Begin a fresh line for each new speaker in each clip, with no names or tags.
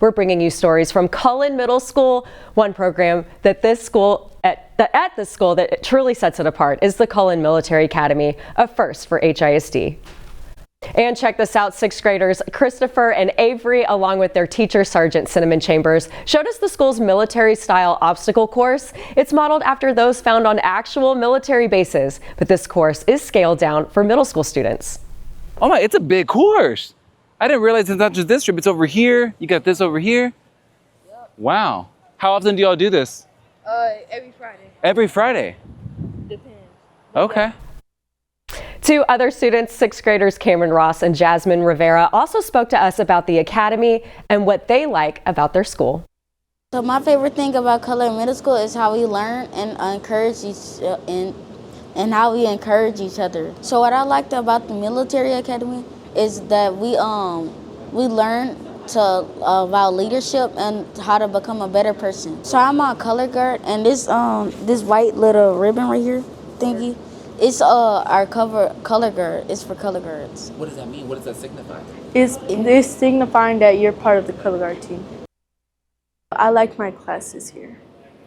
We're bringing you stories from Cullen Middle School. One program that at this school that truly sets it apart is the Cullen Military Academy, a first for HISD. And check this out, 6th graders Christopher and Avery, along with their teacher, Sergeant Cinnamon Chambers, showed us the school's military-style obstacle course. It's modeled after those found on actual military bases, but this course is scaled down for middle school students.
Oh my, it's a big course. I didn't realize it's not just this trip, it's over here. You got this over here.
Yep.
Wow. How often do y'all do this?
Every Friday.
Every Friday?
Depends.
Okay.
Two other students, 6th graders Cameron Ross and Jazmin Rivera, also spoke to us about the academy and what they like about their school.
So my favorite thing about Cullen Middle School is how we learn and encourage and how we encourage each other. So what I liked about the military academy is that we learn about leadership and how to become a better person. So I'm on color guard, and this white little ribbon right here thingy, it's our color guard. It's for color guards.
What does that mean? What does that signify?
It's signifying that you're part of the color guard team. I like my classes here.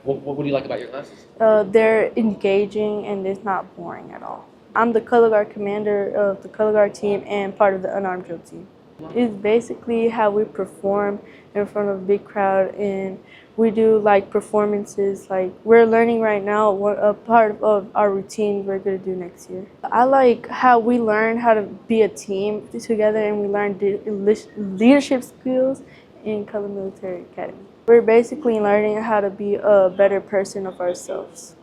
What do you like about your classes?
They're engaging and it's not boring at all. I'm the color guard commander of the color guard team and part of the unarmed drill team. It's basically how we perform in front of a big crowd, and we do like performances. Like we're learning right now what a part of our routine we're going to do next year. I like how we learn how to be a team together, and we learn leadership skills in Cullen Military Academy. We're basically learning how to be a better person of ourselves.